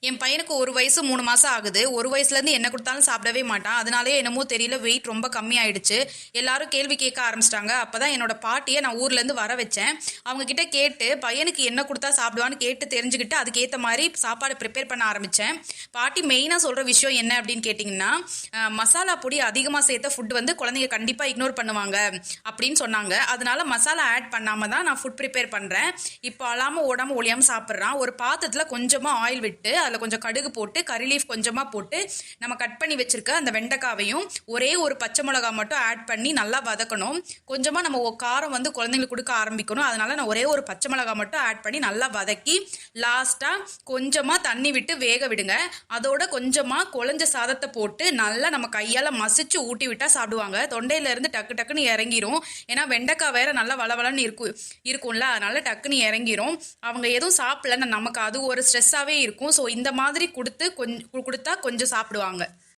என் பையனுக்கு 1 வயசு 3 மாசம் ஆகுது. 1 வயசுலேருந்து என்ன கொடுத்தாலும் சாப்பிடவே மாட்டான். அதனாலயே என்னமோ தெரியல வெயிட் ரொம்ப கம்மியாயிடுச்சு. எல்லாரும் கேள்வி கேட்க ஆரம்பிச்சிட்டாங்க. அப்பதான் என்னோட பாட்டியை நான் ஊர்லேருந்து வர வச்சேன். அவங்க கிட்ட கேட்டு பையனுக்கு என்ன கொடுத்தா சாப்பிடுவான்னு கேட்டு தெரிஞ்சுக்கிட்டு அதுக்கேற்ற மாதிரி சாப்பாடு ப்ரிப்பேர் பண்ண ஆரம்பித்தேன். பாட்டி மெயினாக சொல்கிற விஷயம் என்ன அப்படின்னு கேட்டிங்கன்னா, மசாலா பொடி அதிகமாக சேர்த்த ஃபுட் வந்து குழந்தைங்க கண்டிப்பாக இக்னோர் பண்ணுவாங்க அப்படின்னு சொன்னாங்க. அதனால மசாலா ஆட் பண்ணாமல் தான் நான் ஃபுட் ப்ரிப்பேர் பண்ணுறேன். இப்போ அழாமல் ஓடாமல் ஒழியாமல் சாப்பிட்றான். ஒரு பாத்திரத்தில் கொஞ்சமாக ஆயில் விட்டு அதில் கொஞ்சம் கடுகு போட்டு கறி லீஃப் கொஞ்சமாக போட்டு நம்ம கட் பண்ணி வச்சிருக்க அந்த வெண்டைக்காவையும் ஒரே ஒரு பச்சை மிளகா மட்டும் ஆட் பண்ணி நல்லா வதக்கணும். கொஞ்சமாக நம்ம காரம் வந்து குழந்தைங்களுக்கு கொடுக்க ஆரம்பிக்கணும். அதனால நான் ஒரே ஒரு பச்சை மிளகா மட்டும் ஆட் பண்ணி நல்லா வதக்கி லாஸ்ட்டாக கொஞ்சமாக தண்ணி விட்டு வேக விடுங்க. அதோட கொஞ்சமாக குழஞ்ச சாதத்தை போட்டு நல்லா நம்ம கையால் மசிச்சு ஊட்டி விட்டால் சாப்பிடுவாங்க. தொண்டையிலேருந்து டக்கு டக்குன்னு இறங்கிரும். ஏன்னா வெண்டைக்காய் வேற நல்லா வளவளன்னு இருக்கும்ல, அதனால டக்குன்னு இறங்கிரும். அவங்க எதுவும் சாப்பிடலன்னா நமக்கு அது ஒரு ஸ்ட்ரெஸ்ஸாகவே இருக்கும். ஸோ இந்த மாதிரி கொடுத்தா கொஞ்சம் சாப்பிடுவாங்க.